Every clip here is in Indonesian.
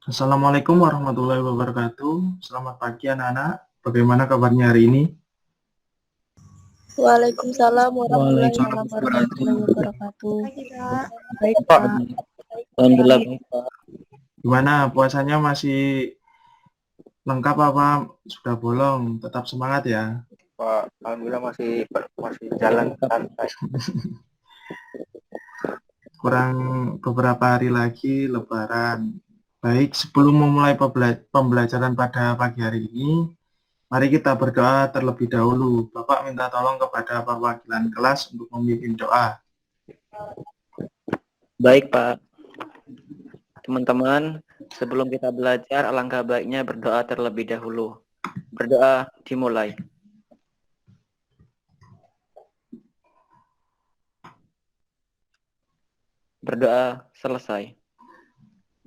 Assalamualaikum warahmatullahi wabarakatuh. Selamat pagi anak-anak. Bagaimana kabarnya hari ini? Waalaikumsalam warahmatullahi Waalaikumsalam wabarakatuh. Baik, Pak. Pak. Alhamdulillah baik, Pak. Gimana puasanya masih lengkap apa sudah bolong? Tetap semangat ya. Pak, alhamdulillah masih jalan santai. Kurang beberapa hari lagi Lebaran. Baik, sebelum memulai pembelajaran pada pagi hari ini, mari kita berdoa terlebih dahulu. Bapak minta tolong kepada perwakilan kelas untuk memimpin doa. Baik, Pak. Teman-teman, sebelum kita belajar, alangkah baiknya berdoa terlebih dahulu. Berdoa dimulai. Berdoa selesai.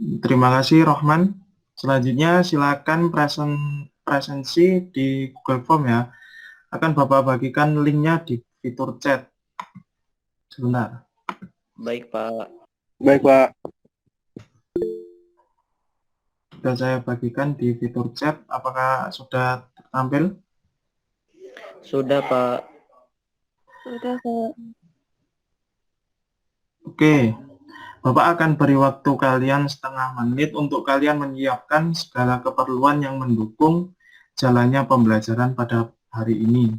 Terima kasih Rohman. Selanjutnya silakan presensi di Google Form ya. Akan Bapak bagikan linknya di fitur chat. Sebentar. Baik, Pak. Baik, Pak. Sudah saya bagikan di fitur chat. Apakah sudah tampil? Sudah, Pak. Sudah, Pak. Oke. Bapak akan beri waktu kalian setengah menit untuk kalian menyiapkan segala keperluan yang mendukung jalannya pembelajaran pada hari ini.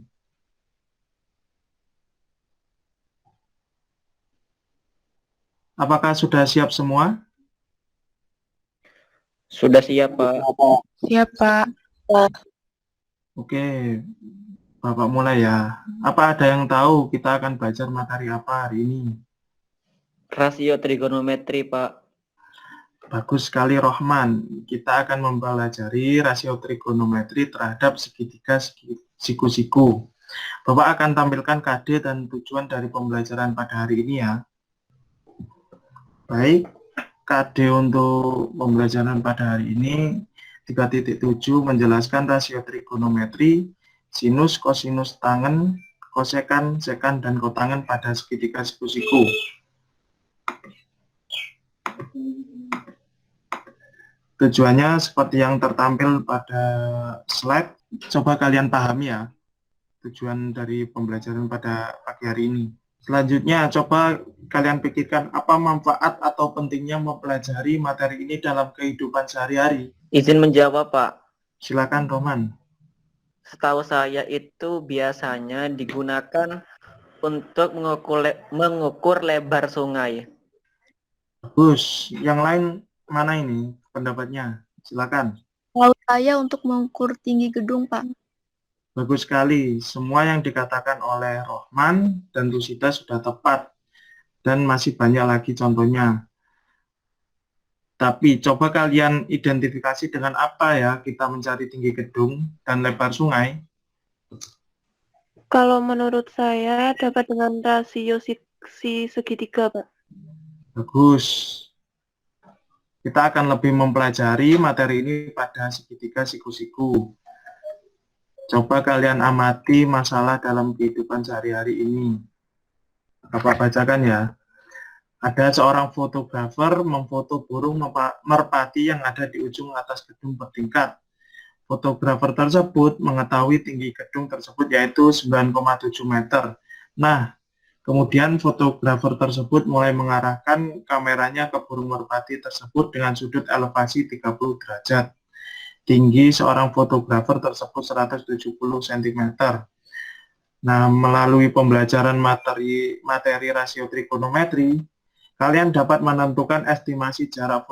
Apakah sudah siap semua? Sudah siap, Pak. Siap, Pak. Oke, Bapak mulai ya. Apa ada yang tahu kita akan belajar materi apa hari ini? Rasio trigonometri, Pak. Bagus sekali Rohman. Kita akan mempelajari rasio trigonometri terhadap segitiga siku-siku. Bapak akan tampilkan KD dan tujuan dari pembelajaran pada hari ini ya. Baik, KD untuk pembelajaran pada hari ini 3.7 menjelaskan rasio trigonometri, sinus, kosinus tangen, kosekan, sekan, dan kotangen pada segitiga siku-siku. Tujuannya seperti yang tertampil pada slide. Coba kalian pahami ya tujuan dari pembelajaran pada pagi hari ini. Selanjutnya, coba kalian pikirkan apa manfaat atau pentingnya mempelajari materi ini dalam kehidupan sehari-hari. Izin menjawab, Pak. Silakan Roman. Setahu saya itu biasanya digunakan untuk mengukur lebar sungai. Bagus. Yang lain mana ini pendapatnya? Silakan. Tahu saya untuk mengukur tinggi gedung, Pak. Bagus sekali. Semua yang dikatakan oleh Rohman dan Rusida sudah tepat. Dan masih banyak lagi contohnya. Tapi coba kalian identifikasi dengan apa ya kita mencari tinggi gedung dan lebar sungai. Kalau menurut saya dapat dengan rasio si segitiga, Pak. Bagus. Kita akan lebih mempelajari materi ini pada segitiga siku-siku. Coba kalian amati masalah dalam kehidupan sehari-hari ini. Bapak bacakan ya. Ada seorang fotografer memfoto burung merpati yang ada di ujung atas gedung bertingkat. Fotografer tersebut mengetahui tinggi gedung tersebut yaitu 9,7 meter. Nah, kemudian fotografer tersebut mulai mengarahkan kameranya ke burung merpati tersebut dengan sudut elevasi 30 derajat. Tinggi seorang fotografer tersebut 170 cm. Nah, melalui pembelajaran materi rasio trigonometri, kalian dapat menentukan estimasi jarak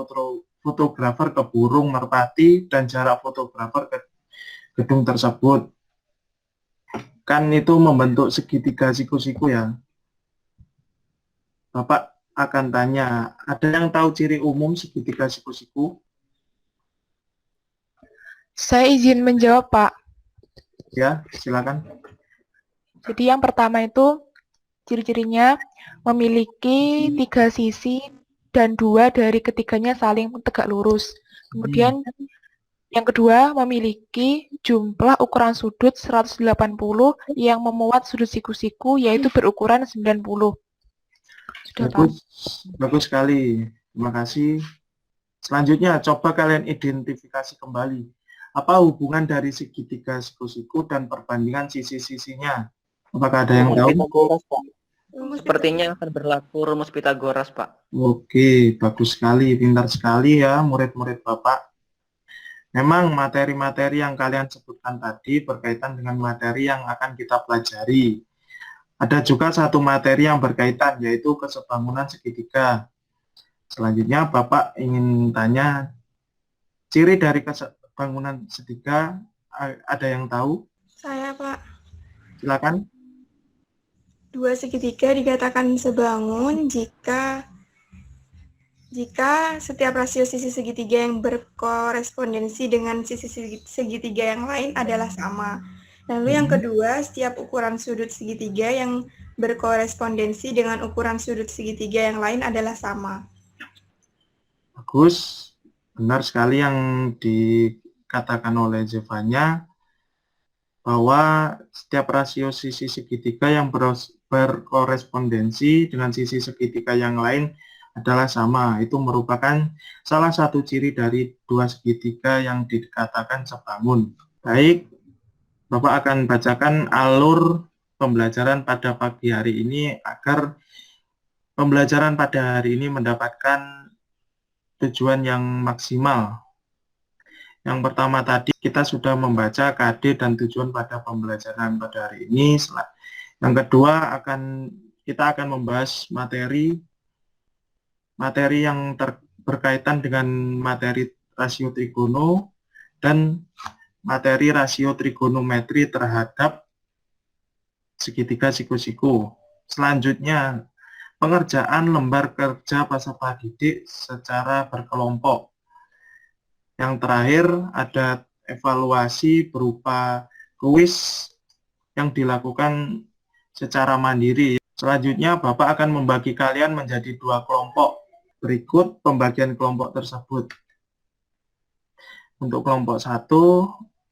fotografer ke burung merpati dan jarak fotografer ke gedung tersebut. Kan itu membentuk segitiga siku-siku ya. Bapak akan tanya, ada yang tahu ciri umum segitiga siku-siku? Saya izin menjawab, Pak. Ya, silakan. Jadi yang pertama itu ciri-cirinya memiliki 3 sisi dan 2 dari ketiganya saling tegak lurus. Kemudian yang kedua memiliki jumlah ukuran sudut 180 yang memuat sudut siku-siku yaitu berukuran 90. Sudah, Pak. Bagus sekali. Terima kasih. Selanjutnya, coba kalian identifikasi kembali. Apa hubungan dari segitiga siku-siku dan perbandingan sisi-sisinya? Apakah ada yang tahu? Pitagoras, Pak. Sepertinya akan berlaku rumus Pitagoras, Pak. Oke, bagus sekali, pintar sekali ya murid-murid Bapak. Memang materi-materi yang kalian sebutkan tadi berkaitan dengan materi yang akan kita pelajari. Ada juga satu materi yang berkaitan, yaitu kesebangunan segitiga. Selanjutnya, Bapak ingin tanya, ciri dari kesebangunan segitiga, ada yang tahu? Saya, Pak. Silakan. Dua segitiga dikatakan sebangun jika setiap rasio sisi segitiga yang berkorespondensi dengan sisi segitiga yang lain adalah sama. Lalu yang kedua, setiap ukuran sudut segitiga yang berkorespondensi dengan ukuran sudut segitiga yang lain adalah sama. Bagus, benar sekali yang dikatakan oleh Zevanya, bahwa setiap rasio sisi segitiga yang berkorespondensi dengan sisi segitiga yang lain adalah sama. Itu merupakan salah satu ciri dari dua segitiga yang dikatakan sebangun. Baik, Bapak akan bacakan alur pembelajaran pada pagi hari ini agar pembelajaran pada hari ini mendapatkan tujuan yang maksimal. Yang pertama tadi kita sudah membaca KD dan tujuan pada pembelajaran pada hari ini. Yang kedua kita akan membahas materi yang berkaitan dengan materi rasio trigono dan materi rasio trigonometri terhadap segitiga siku-siku. Selanjutnya, pengerjaan lembar kerja peserta didik secara berkelompok. Yang terakhir ada evaluasi berupa kuis yang dilakukan secara mandiri. Selanjutnya Bapak akan membagi kalian menjadi dua kelompok. Berikut pembagian kelompok tersebut. Untuk kelompok 1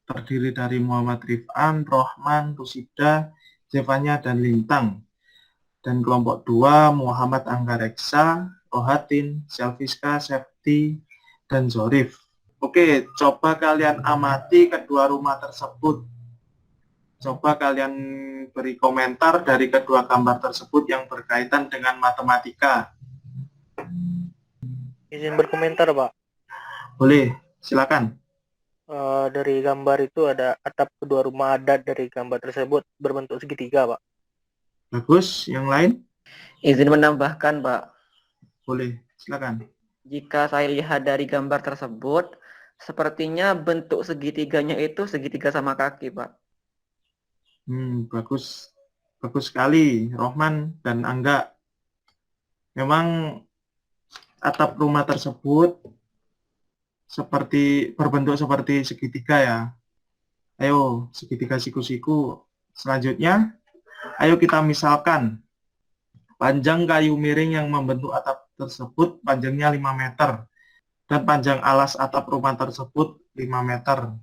terdiri dari Muhammad Rifan, Rohman, Rusida, Zevanya, dan Lintang. Dan kelompok 2 Muhammad Anggareksa, Rohatin, Selfiska, Septi, dan Zorif. Oke, coba kalian amati kedua rumah tersebut. Coba kalian beri komentar dari kedua gambar tersebut yang berkaitan dengan matematika. Izin berkomentar, Pak. Boleh, silakan. Dari gambar itu ada atap kedua rumah adat dari gambar tersebut berbentuk segitiga, Pak. Bagus, yang lain? Izin menambahkan, Pak. Boleh, silakan. Jika saya lihat dari gambar tersebut, sepertinya bentuk segitiganya itu segitiga sama kaki, Pak. Bagus. Bagus sekali, Rohman dan Angga. Memang atap rumah tersebut berbentuk seperti segitiga ya. Ayo, segitiga siku-siku. Selanjutnya, ayo kita misalkan panjang kayu miring yang membentuk atap tersebut panjangnya 5 meter. Dan panjang alas atap rumah tersebut 5 meter.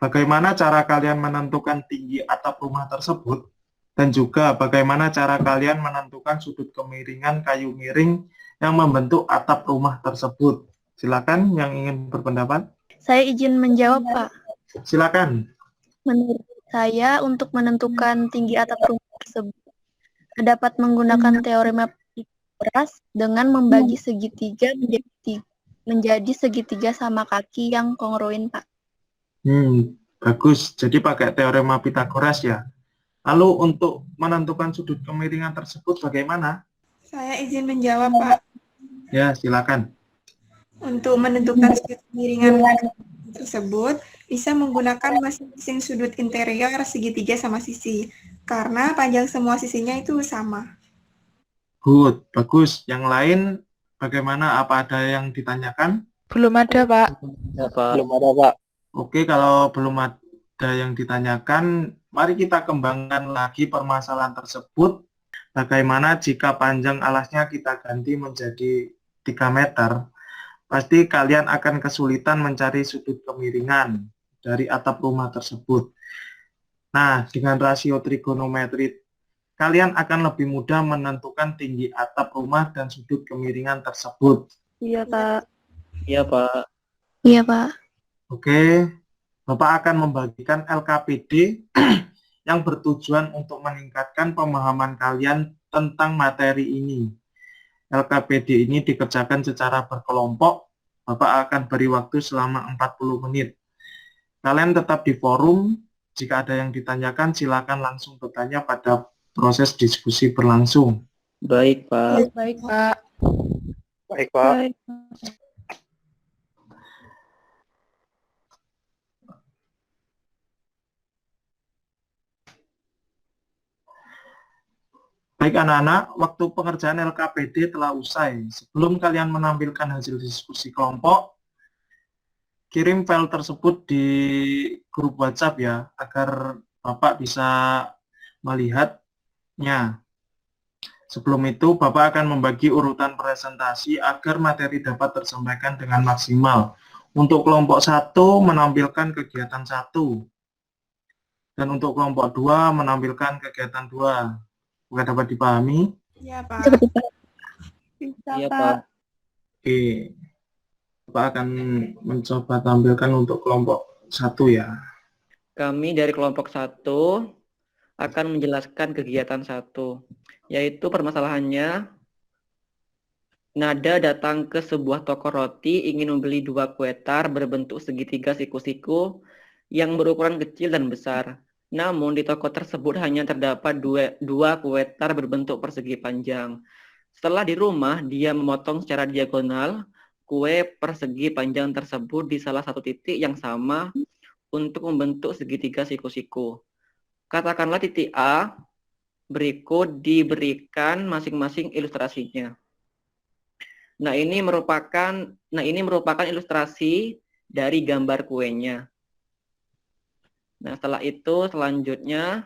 Bagaimana cara kalian menentukan tinggi atap rumah tersebut? Dan juga bagaimana cara kalian menentukan sudut kemiringan kayu miring yang membentuk atap rumah tersebut? Silakan yang ingin berpendapat. Saya izin menjawab, Pak. Silakan. Menurut saya, untuk menentukan tinggi atap rumah tersebut, dapat menggunakan teorema Pitagoras dengan membagi segitiga menjadi segitiga sama kaki yang kongruin, Pak. Bagus. Jadi pakai teorema Pitagoras ya. Lalu untuk menentukan sudut kemiringan tersebut bagaimana? Saya izin menjawab, Pak. Ya, silakan. Untuk menentukan sudut kemiringan tersebut, bisa menggunakan masing-masing sudut interior segitiga sama sisi, karena panjang semua sisinya itu sama. Good, bagus. Yang lain bagaimana? Apa ada yang ditanyakan? Belum ada, Pak. Ya, Pak. Belum ada, Pak. Oke, kalau belum ada yang ditanyakan, mari kita kembangkan lagi permasalahan tersebut. Bagaimana jika panjang alasnya kita ganti menjadi 3 meter? Pasti kalian akan kesulitan mencari sudut kemiringan dari atap rumah tersebut. Nah, dengan rasio trigonometri, kalian akan lebih mudah menentukan tinggi atap rumah dan sudut kemiringan tersebut. Iya, Pak. Iya, Pak. Iya, Pak. Oke, Bapak akan membagikan LKPD yang bertujuan untuk meningkatkan pemahaman kalian tentang materi ini. LKPD ini dikerjakan secara berkelompok. Bapak akan beri waktu selama 40 menit. Kalian tetap di forum. Jika ada yang ditanyakan, silakan langsung bertanya pada proses diskusi berlangsung. Baik, Pak. Baik, Pak. Baik, Pak. Baik. Baik anak-anak, waktu pengerjaan LKPD telah usai. Sebelum kalian menampilkan hasil diskusi kelompok, kirim file tersebut di grup WhatsApp ya, agar Bapak bisa melihatnya. Sebelum itu, Bapak akan membagi urutan presentasi agar materi dapat tersampaikan dengan maksimal. Untuk kelompok 1 menampilkan kegiatan 1, dan untuk kelompok 2 menampilkan kegiatan 2. Apakah dapat dipahami? Iya, Pak. Seperti Pak. Bisa, Iya, Pak. Pak. Oke. Bapak akan mencoba tampilkan untuk kelompok 1 ya. Kami dari kelompok 1 akan menjelaskan kegiatan 1, yaitu permasalahannya, Nada datang ke sebuah toko roti ingin membeli 2 kue tar berbentuk segitiga siku-siku yang berukuran kecil dan besar. Namun di toko tersebut hanya terdapat dua kue tar berbentuk persegi panjang. Setelah di rumah, dia memotong secara diagonal kue persegi panjang tersebut di salah satu titik yang sama untuk membentuk segitiga siku-siku. Katakanlah titik A, berikut diberikan masing-masing ilustrasinya. Nah, ini merupakan ilustrasi dari gambar kuenya. Nah, setelah itu selanjutnya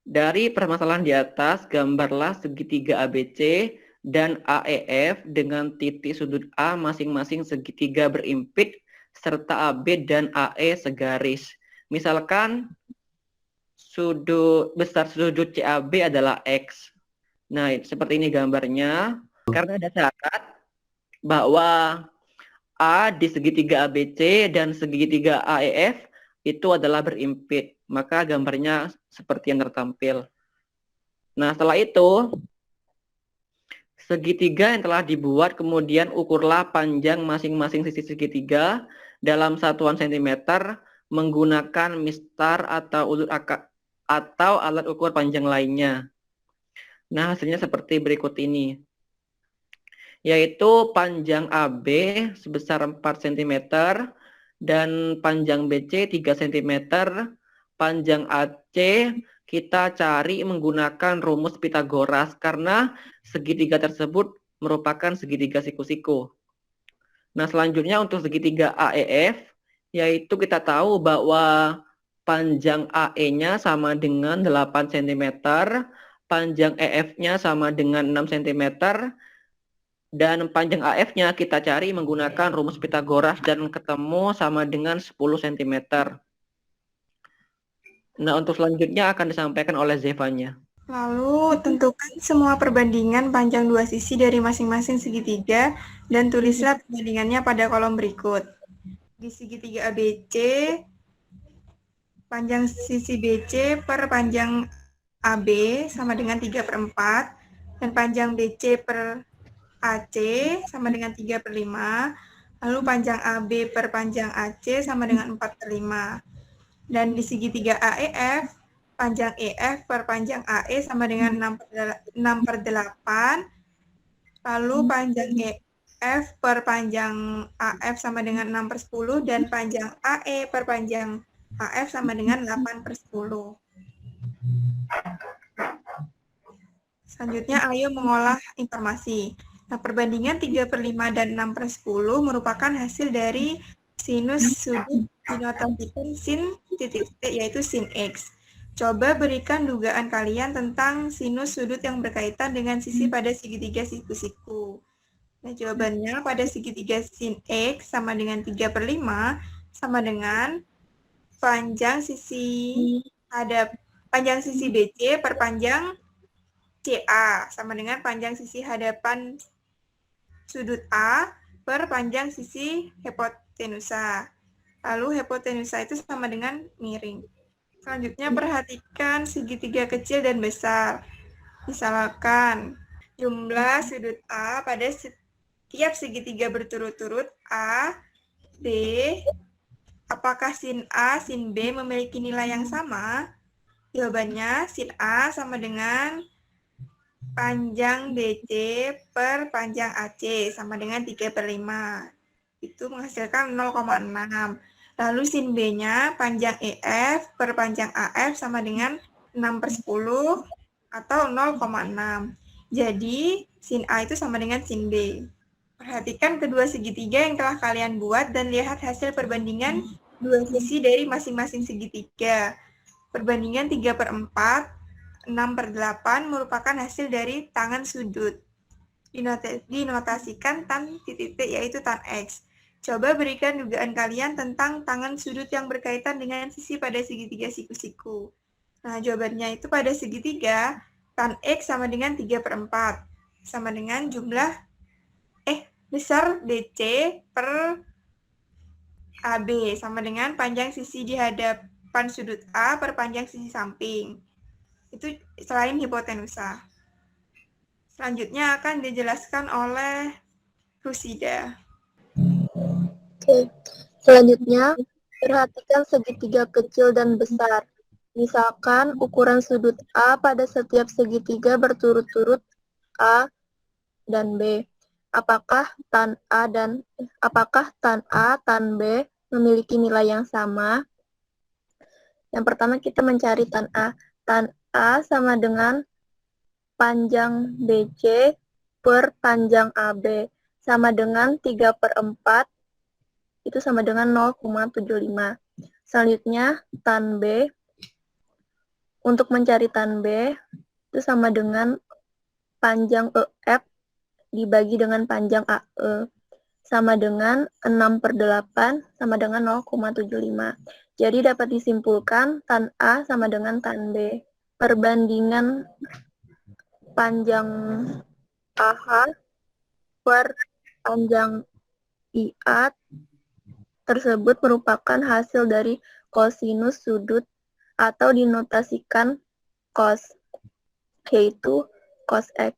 dari permasalahan di atas, gambarlah segitiga ABC dan AEF dengan titik sudut A masing-masing segitiga berimpit serta AB dan AE segaris. Misalkan besar sudut CAB adalah X. Nah, seperti ini gambarnya. Karena ada syarat bahwa A di segitiga ABC dan segitiga AEF itu adalah berimpit, maka gambarnya seperti yang tertampil. Nah, setelah itu, segitiga yang telah dibuat, kemudian ukurlah panjang masing-masing sisi segitiga dalam satuan sentimeter menggunakan mistar atau alat ukur panjang lainnya. Nah, hasilnya seperti berikut ini, yaitu panjang AB sebesar 4 cm, dan panjang BC 3 cm, panjang AC kita cari menggunakan rumus Pitagoras karena segitiga tersebut merupakan segitiga siku-siku. Nah, selanjutnya untuk segitiga AEF, yaitu kita tahu bahwa panjang AE-nya sama dengan 8 cm, panjang EF-nya sama dengan 6 cm, dan panjang AF-nya kita cari menggunakan rumus Pitagoras dan ketemu sama dengan 10 cm. Nah, untuk selanjutnya akan disampaikan oleh Zevanya. Lalu, tentukan semua perbandingan panjang dua sisi dari masing-masing segitiga dan tulislah perbandingannya pada kolom berikut. Di segitiga ABC, panjang sisi BC per panjang AB sama dengan 3/4, dan panjang BC per AC sama dengan 3/5, lalu panjang AB per panjang AC sama dengan 4/5. Dan di segitiga AEF, panjang EF per panjang AE sama dengan 6/8, lalu panjang EF per panjang AF sama dengan 6/10, dan panjang AE per panjang AF sama dengan 8/10. Selanjutnya, ayo mengolah informasi. Nah, perbandingan 3/5 dan 6/10 merupakan hasil dari sinus sudut dinotatifkan sin titik-titik, yaitu sin X. Coba berikan dugaan kalian tentang sinus sudut yang berkaitan dengan sisi pada segitiga siku-siku. Nah, jawabannya pada segitiga sin X sama dengan 3/5 sama dengan panjang sisi BC per panjang CA sama dengan panjang sisi hadapan sudut A per panjang sisi hipotenusa. Lalu hipotenusa itu sama dengan miring. Selanjutnya perhatikan segitiga kecil dan besar. Misalkan jumlah sudut A pada setiap segitiga berturut-turut A, B, apakah sin A, sin B memiliki nilai yang sama? Jawabannya sin A sama dengan panjang BC per panjang AC sama dengan 3/5. Itu menghasilkan 0,6. Lalu sin B-nya panjang EF per panjang AF sama dengan 6/10 atau 0,6. Jadi sin A itu sama dengan sin B. Perhatikan kedua segitiga yang telah kalian buat dan lihat hasil perbandingan dua sisi dari masing-masing segitiga. Perbandingan 3/4, 6/8 merupakan hasil dari tangan sudut. Dinotasikan tan titik yaitu tan X. Coba berikan dugaan kalian tentang tangan sudut yang berkaitan dengan sisi pada segitiga siku-siku. Nah, jawabannya itu pada segitiga, tan X sama dengan 3/4. Sama dengan jumlah besar DC per AB. Sama dengan panjang sisi di hadapan sudut A per panjang sisi samping. Itu selain hipotenusa. Selanjutnya akan dijelaskan oleh Rusida. Oke. Selanjutnya, perhatikan segitiga kecil dan besar. Misalkan ukuran sudut A pada setiap segitiga berturut-turut A dan B. Apakah tan A, tan B memiliki nilai yang sama? Yang pertama kita mencari tan A. Tan A sama dengan panjang BC per panjang AB sama dengan 3/4 itu sama dengan 0,75. Selanjutnya tan B. Untuk mencari tan B itu sama dengan panjang EF dibagi dengan panjang AE sama dengan 6/8 sama dengan 0,75. Jadi dapat disimpulkan tan A sama dengan tan B. Perbandingan panjang AH per panjang IA tersebut merupakan hasil dari kosinus sudut atau dinotasikan cos, yaitu cos X.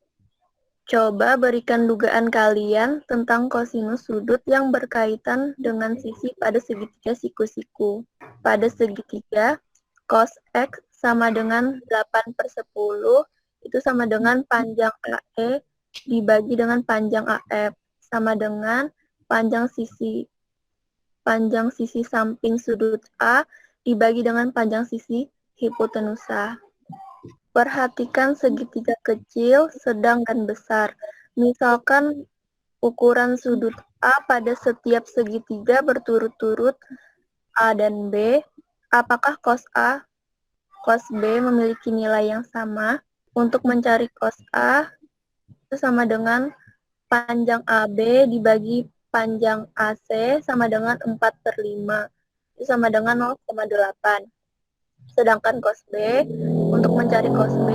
Coba berikan dugaan kalian tentang kosinus sudut yang berkaitan dengan sisi pada segitiga siku-siku. Pada segitiga, cos X sama dengan 8/10, itu sama dengan panjang AE dibagi dengan panjang AF, sama dengan panjang sisi samping sudut A dibagi dengan panjang sisi hipotenusa. Perhatikan segitiga kecil, sedang, dan besar. Misalkan ukuran sudut A pada setiap segitiga berturut-turut A dan B. Apakah cos A, cos B memiliki nilai yang sama? Untuk mencari cos A, itu sama dengan panjang AB dibagi panjang AC sama dengan 4/5. Itu sama dengan 0,8. Sedangkan cos B, untuk mencari cos B,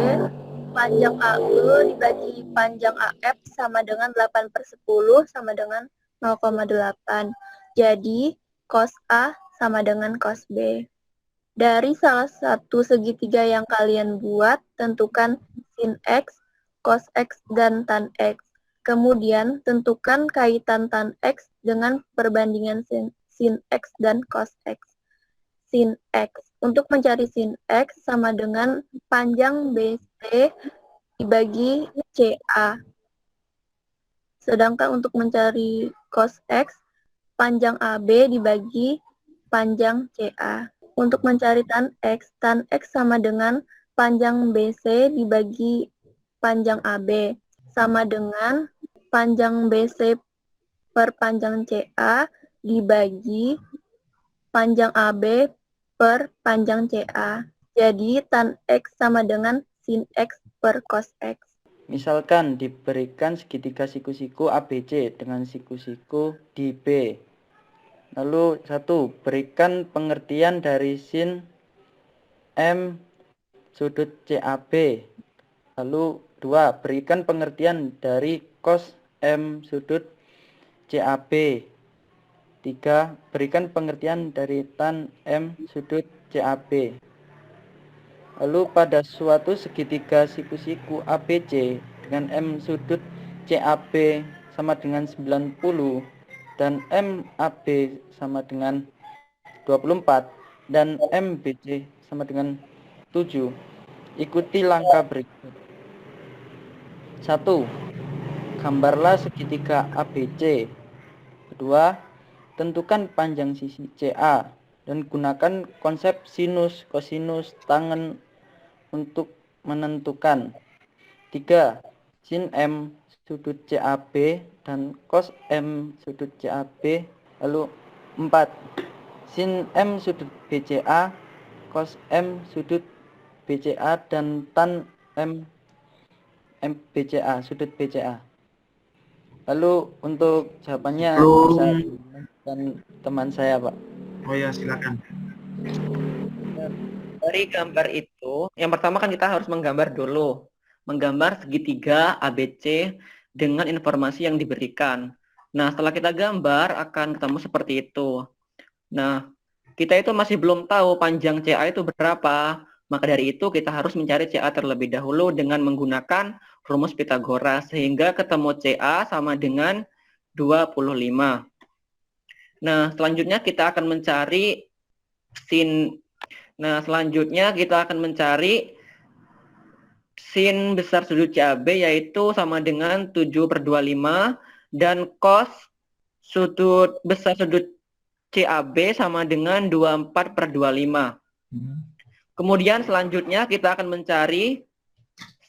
panjang AE dibagi panjang AF sama dengan 8/10 sama dengan 0,8. Jadi, cos A sama dengan cos B. Dari salah satu segitiga yang kalian buat, tentukan sin X, cos X, dan tan X. Kemudian, tentukan kaitan tan X dengan perbandingan sin X dan cos X. Sin X. Untuk mencari sin X sama dengan panjang BC dibagi CA. Sedangkan untuk mencari cos X, panjang AB dibagi panjang CA. Untuk mencari tan X sama dengan panjang BC dibagi panjang AB. Sama dengan panjang BC per panjang CA dibagi panjang AB per panjang CA. Jadi tan X sama dengan sin X per cos X. Misalkan diberikan segitiga siku-siku ABC dengan siku-siku di B. Lalu 1. Berikan pengertian dari sin M sudut CAB. Lalu 2. Berikan pengertian dari cos M sudut CAB. 3. Berikan pengertian dari tan M sudut CAB. Lalu pada suatu segitiga siku-siku ABC dengan M sudut CAB sama dengan 90 dan MAB sama dengan 24 dan MBC sama dengan 7. Ikuti langkah berikut. 1. Gambarlah segitiga ABC. Kedua, tentukan panjang sisi CA dan gunakan konsep sinus, kosinus, tangen untuk menentukan. 3. Sin M sudut CAB dan cos M sudut CAB. Lalu 4. Sin M sudut BCA, cos M sudut BCA dan tan M BCA sudut BCA. Lalu untuk jawabannya bisa dan teman saya, Pak. Oh ya, silakan. Dari gambar itu, yang pertama kan kita harus menggambar dulu. Menggambar segitiga ABC dengan informasi yang diberikan. Nah, setelah kita gambar akan ketemu seperti itu. Nah, kita itu masih belum tahu panjang CA itu berapa. Maka dari itu kita harus mencari CA terlebih dahulu dengan menggunakan rumus Pitagoras sehingga ketemu CA sama dengan 25. Nah, selanjutnya kita akan mencari sin. Nah, selanjutnya kita akan mencari sin besar sudut CAB yaitu sama dengan 7/25 dan cos sudut besar sudut CAB sama dengan 24/25. Kemudian selanjutnya kita akan mencari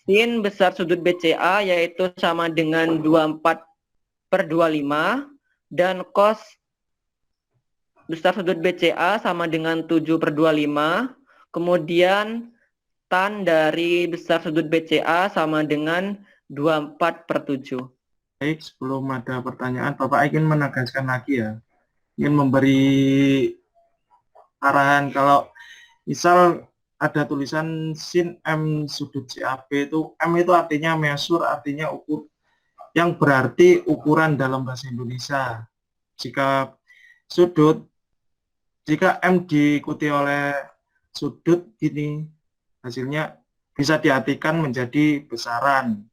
sin besar sudut BCA yaitu sama dengan 24/25 dan cos besar sudut BCA sama dengan 7/25. Kemudian tan dari besar sudut BCA sama dengan 24/7. Baik, sebelum ada pertanyaan, Bapak ingin menegaskan lagi ya. Ingin memberi arahan kalau misal ada tulisan sin M sudut CAB itu, M itu artinya measure, artinya ukur, yang berarti ukuran dalam bahasa Indonesia. Jika M diikuti oleh sudut gini, hasilnya bisa diartikan menjadi besaran.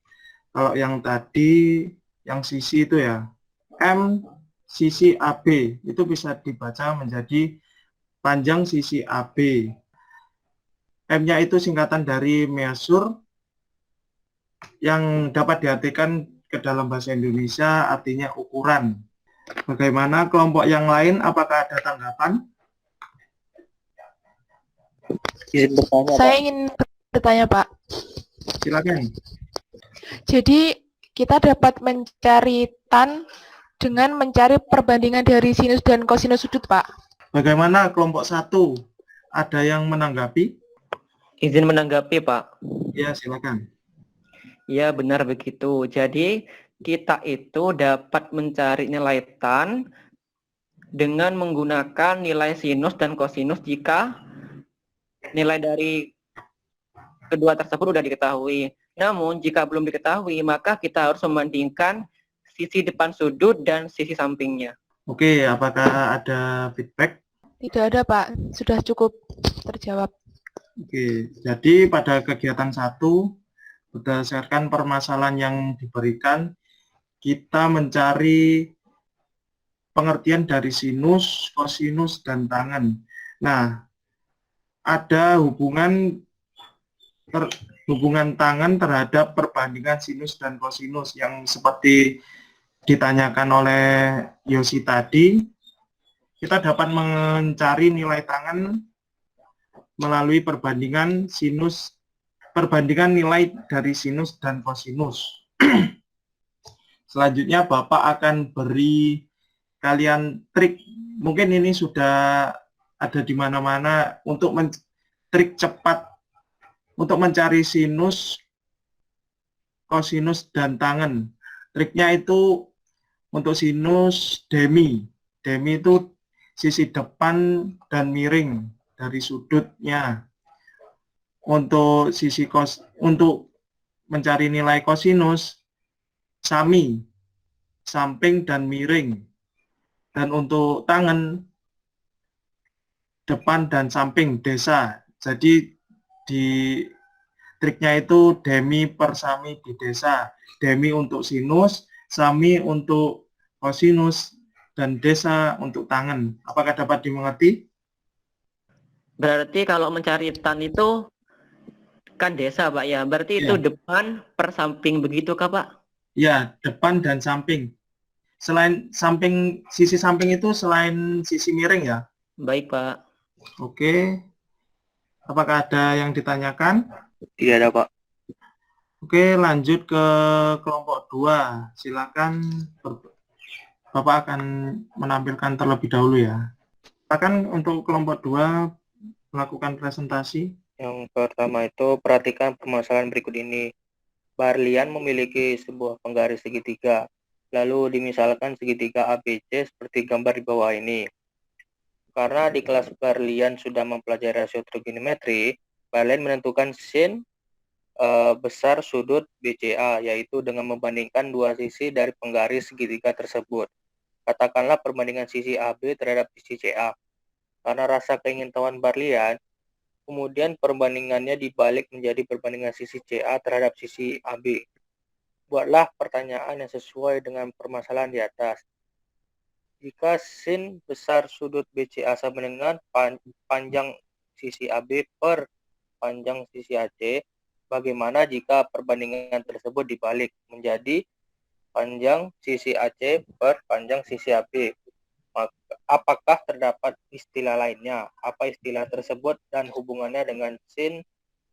Kalau yang tadi, yang sisi itu ya, M sisi AB, itu bisa dibaca menjadi panjang sisi AB. M-nya itu singkatan dari measure, yang dapat diartikan ke dalam bahasa Indonesia artinya ukuran. Bagaimana kelompok yang lain, apakah ada tanggapan? Saya ingin bertanya, Pak. Silakan. Jadi kita dapat mencari tan dengan mencari perbandingan dari sinus dan kosinus sudut, Pak. Bagaimana kelompok 1? Ada yang menanggapi? Izin menanggapi, Pak. Ya, silakan. Ya, benar begitu. Jadi kita itu dapat mencari nilai tan dengan menggunakan nilai sinus dan kosinus jika nilai dari kedua tersebut sudah diketahui. Namun, jika belum diketahui, maka kita harus membandingkan sisi depan sudut dan sisi sampingnya. Oke, apakah ada feedback? Tidak ada, Pak. Sudah cukup terjawab. Oke, jadi pada kegiatan 1, berdasarkan permasalahan yang diberikan, kita mencari pengertian dari sinus, kosinus, dan tangen. Nah, ada hubungan tangen terhadap perbandingan sinus dan kosinus yang seperti ditanyakan oleh Yosi tadi. Kita dapat mencari nilai tangen melalui perbandingan nilai dari sinus dan kosinus. Selanjutnya Bapak akan beri kalian trik, mungkin ini sudah ada di mana-mana, untuk trik cepat untuk mencari sinus, kosinus, dan tangen. Triknya itu untuk sinus demi. Demi itu sisi depan dan miring dari sudutnya. Untuk untuk mencari nilai kosinus, sami. samping, dan miring. Dan untuk tangan, depan dan samping, desa. Jadi di triknya itu demi per sami di desa. Demi untuk sinus, sami untuk kosinus, dan desa untuk tangan. Apakah dapat dimengerti? Berarti kalau mencari tan itu kan desa, Pak ya. Berarti itu Ya. depan per samping begitu kah, Pak? Ya, depan dan samping. Selain samping, sisi samping itu selain sisi miring ya. Baik, Pak. Oke. Apakah ada yang ditanyakan? Tidak ada, Pak. Oke, lanjut ke kelompok 2. Silakan Bapak akan menampilkan terlebih dahulu ya. Silakan untuk kelompok 2 melakukan presentasi. Yang pertama itu perhatikan permasalahan berikut ini. Barlian memiliki sebuah penggaris segitiga. Lalu dimisalkan segitiga ABC seperti gambar di bawah ini. Karena di kelas Barlian sudah mempelajari rasio trigonometri, Barlian menentukan sin besar sudut BCA, yaitu dengan membandingkan dua sisi dari penggaris segitiga tersebut. Katakanlah perbandingan sisi AB terhadap sisi CA. Karena rasa keingintahuan Barlian, kemudian perbandingannya dibalik menjadi perbandingan sisi CA terhadap sisi AB. Buatlah pertanyaan yang sesuai dengan permasalahan di atas. Jika sin besar sudut BCA sama dengan panjang sisi AB per panjang sisi AC, bagaimana jika perbandingan tersebut dibalik menjadi panjang sisi AC per panjang sisi AB? Apakah terdapat istilah lainnya? Apa istilah tersebut dan hubungannya dengan sin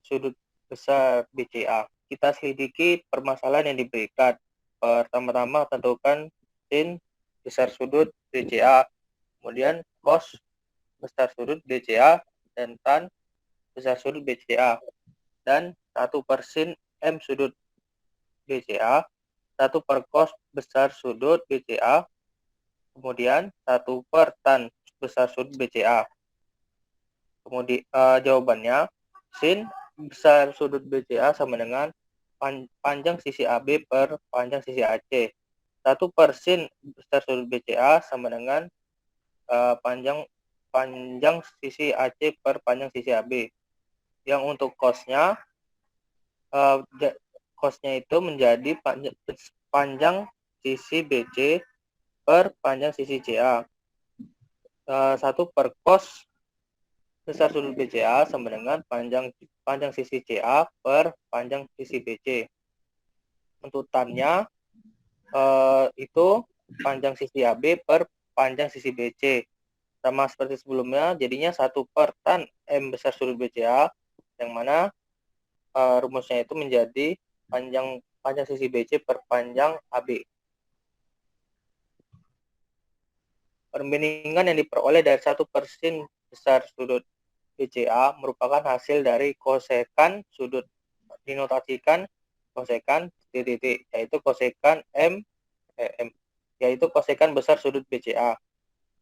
sudut besar BCA? Kita selidiki permasalahan yang diberikan. Pertama-tama tentukan sin besar sudut BCA, kemudian cos besar sudut BCA, dan tan besar sudut BCA. Dan 1 per sin M sudut BCA, 1 per cos besar sudut BCA, kemudian 1 per tan besar sudut BCA. Kemudian jawabannya, sin besar sudut BCA sama dengan panjang sisi AB per panjang sisi AC. 1 per sin besar sudut BCA sama dengan panjang sisi AC per panjang sisi AB. Yang untuk cosnya itu menjadi panjang sisi BC per panjang sisi CA. 1 per cos besar sudut BCA sama dengan panjang sisi CA per panjang sisi BC. Untuk tannya itu panjang sisi AB per panjang sisi BC. Sama seperti sebelumnya, jadinya 1 per tan M besar sudut BCA, yang mana rumusnya itu menjadi panjang sisi BC per panjang AB. Perbandingan yang diperoleh dari 1 per sin besar sudut BCA merupakan hasil dari kosekan sudut. Dinotasikan kosekan titik, yaitu kosekan yaitu kosekan besar sudut BCA.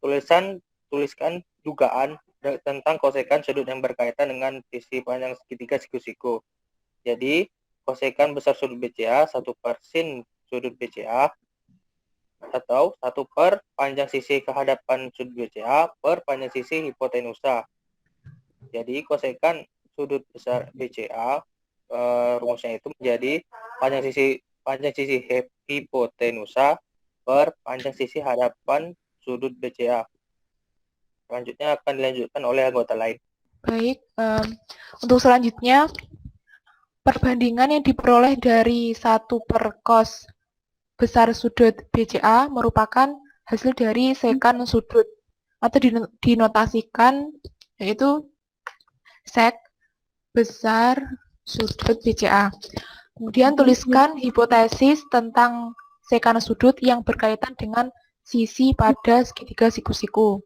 Tuliskan dugaan tentang kosekan sudut yang berkaitan dengan sisi panjang segitiga siku-siku. Jadi, kosekan besar sudut BCA 1 per sin sudut BCA atau 1 per panjang sisi kehadapan sudut BCA per panjang sisi hipotenusa. Jadi, kosekan sudut besar BCA rumusnya itu menjadi panjang sisi hipotenusa per panjang sisi hadapan sudut BCA. Selanjutnya akan dilanjutkan oleh anggota lain. Baik, untuk selanjutnya, perbandingan yang diperoleh dari 1 per cos besar sudut BCA merupakan hasil dari sekan sudut atau dinotasikan yaitu sek besar sudut BCA. Kemudian tuliskan hipotesis tentang sekan sudut yang berkaitan dengan sisi pada segitiga siku-siku.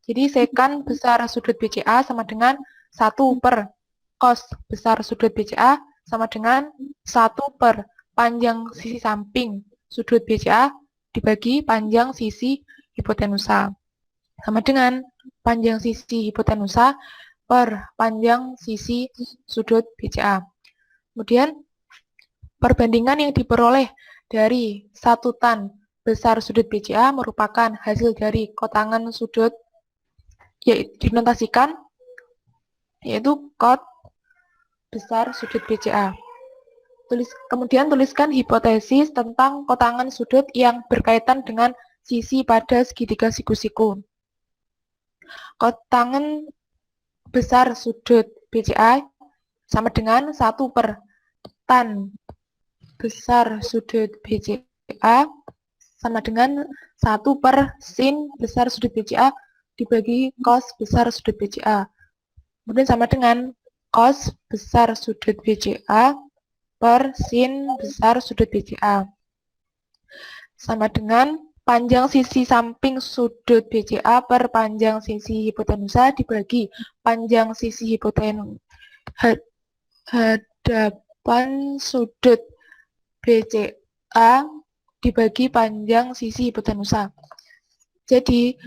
Jadi sekan besar sudut BCA sama dengan 1 per cos besar sudut BCA sama dengan 1 per panjang sisi samping sudut BCA dibagi panjang sisi hipotenusa. Sama dengan panjang sisi hipotenusa per panjang sisi sudut BCA. Kemudian perbandingan yang diperoleh dari 1 tan besar sudut BCA merupakan hasil dari kotangan sudut, yaitu dinotasikan yaitu kot besar sudut BCA. Kemudian tuliskan hipotesis tentang kotangan sudut yang berkaitan dengan sisi pada segitiga siku-siku. Kotangan besar sudut BCA sama dengan 1 per tan besar sudut BCA sama dengan 1 per sin besar sudut BCA dibagi cos besar sudut BCA. Kemudian sama dengan cos besar sudut BCA per sin besar sudut BCA. Sama dengan panjang sisi samping sudut BCA per panjang sisi hipotenusa dibagi panjang sisi hadapan sudut BCA dibagi panjang sisi hipotenusa. Jadi,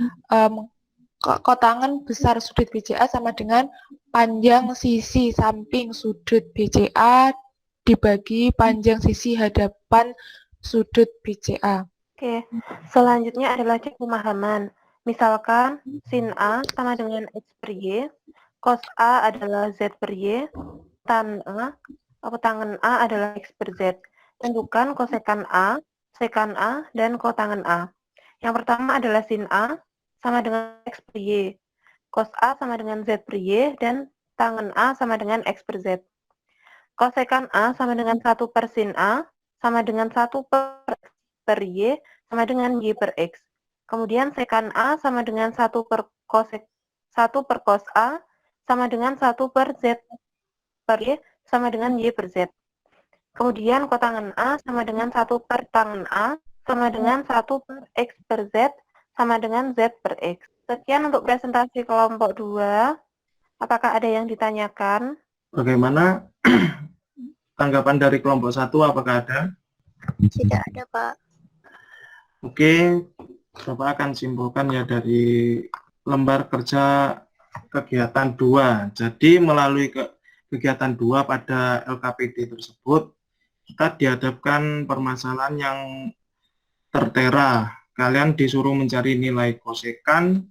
kotangan besar sudut BCA sama dengan panjang sisi samping sudut BCA dibagi panjang sisi hadapan sudut BCA. Oke, selanjutnya adalah cek pemahaman. Misalkan sin A sama dengan X per Y, cos A adalah Z per Y, tan A, kotangan A adalah X per Z. Tentukan kosekan A, sekan A, dan kotangan A. Yang pertama adalah sin A sama dengan X per Y, cos A sama dengan Z per Y, dan tangan A sama dengan X per Z. Kosekan A sama dengan 1 per sin A, sama dengan 1 per Y, sama dengan Y per X. Kemudian sekan A sama dengan 1 per cos A, sama dengan 1 per Z per Y, sama dengan Y per Z. Kemudian kotangan A sama dengan 1 per tangan A, sama dengan 1 per X per Z, sama dengan Z per X. Sekian untuk presentasi kelompok 2. Apakah ada yang ditanyakan? Bagaimana tanggapan dari kelompok 1? Apakah ada? Tidak ada, Pak. Oke, Bapak akan simpulkan ya dari lembar kerja kegiatan 2. Jadi melalui kegiatan 2 pada LKPD tersebut, kita dihadapkan permasalahan yang tertera. Kalian disuruh mencari nilai kosekan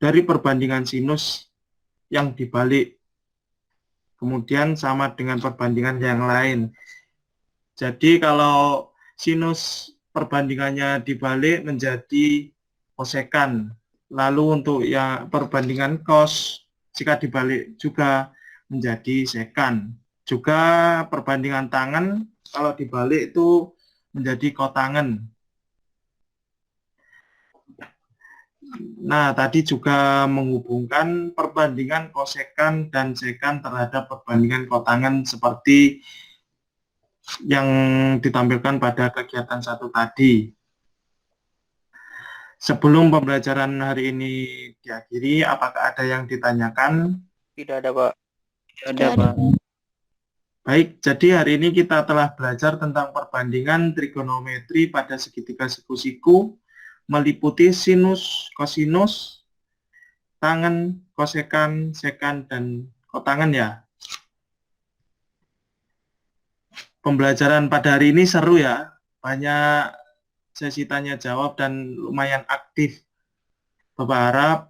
dari perbandingan sinus yang dibalik. Kemudian sama dengan perbandingan yang lain. Jadi kalau sinus perbandingannya dibalik menjadi kosekan. Lalu untuk yang perbandingan cos jika dibalik juga menjadi sekan. Juga perbandingan tangan kalau dibalik itu menjadi kotangan. Nah, tadi juga menghubungkan perbandingan kosekan dan sekan terhadap perbandingan kotangan seperti yang ditampilkan pada kegiatan 1 tadi. Sebelum pembelajaran hari ini diakhiri, apakah ada yang ditanyakan? Tidak ada, Pak. Tidak ada, Pak. Baik, jadi hari ini kita telah belajar tentang perbandingan trigonometri pada segitiga siku-siku, meliputi sinus, kosinus, tangen, kosekan, sekan, dan kotangan ya. Pembelajaran pada hari ini seru ya, banyak sesi tanya jawab dan lumayan aktif. Bapak harap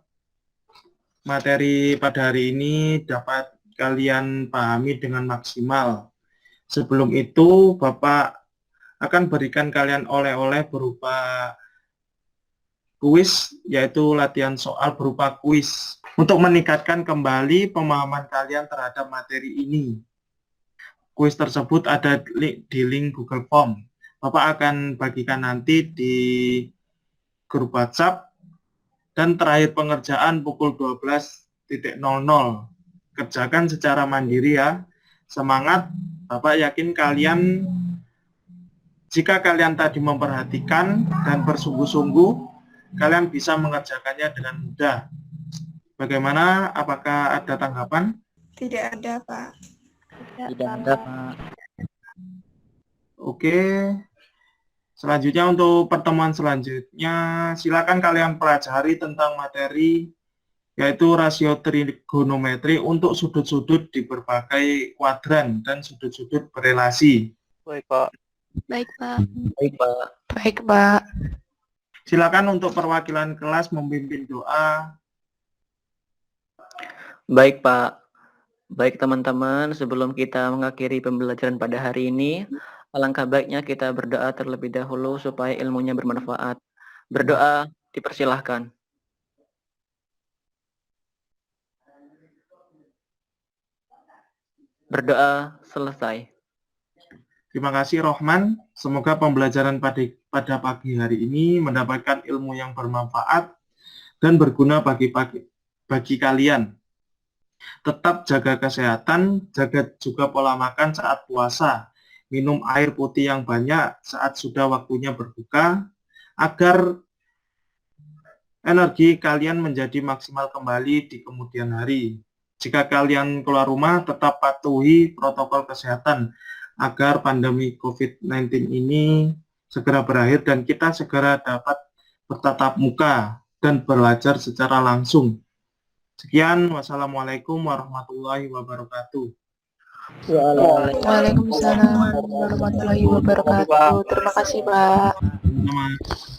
materi pada hari ini dapat kalian pahami dengan maksimal. Sebelum itu, Bapak akan berikan kalian oleh-oleh berupa kuis, yaitu latihan soal berupa kuis, untuk meningkatkan kembali pemahaman kalian terhadap materi ini. Kuis tersebut ada di link Google Form. Bapak akan bagikan nanti di grup WhatsApp, dan terakhir pengerjaan pukul 12.00. Kerjakan secara mandiri ya. Semangat, Bapak yakin kalian, jika kalian tadi memperhatikan dan bersungguh-sungguh, kalian bisa mengerjakannya dengan mudah. Bagaimana? Apakah ada tanggapan? Tidak ada, Pak. Tidak ada, Pak. Oke. Selanjutnya untuk pertemuan selanjutnya, silakan kalian pelajari tentang materi yaitu rasio trigonometri untuk sudut-sudut di berbagai kuadran dan sudut-sudut berelasi. Baik, Pak. Baik, Pak. Baik, Pak. Baik, Pak. Silakan untuk perwakilan kelas memimpin doa. Baik, Pak. Baik, teman-teman, sebelum kita mengakhiri pembelajaran pada hari ini, alangkah baiknya kita berdoa terlebih dahulu supaya ilmunya bermanfaat. Berdoa, dipersilahkan. Berdoa selesai. Terima kasih Rohman. Semoga pembelajaran pada pagi hari ini mendapatkan ilmu yang bermanfaat dan berguna bagi kalian. Tetap jaga kesehatan, jaga juga pola makan saat puasa. Minum air putih yang banyak saat sudah waktunya berbuka, agar energi kalian menjadi maksimal kembali di kemudian hari. Jika kalian keluar rumah, tetap patuhi protokol kesehatan agar pandemi COVID-19 ini segera berakhir dan kita segera dapat bertatap muka dan belajar secara langsung. Sekian, wassalamualaikum warahmatullahi wabarakatuh. Waalaikumsalam warahmatullahi wabarakatuh. Terima kasih, Pak. Sama-sama.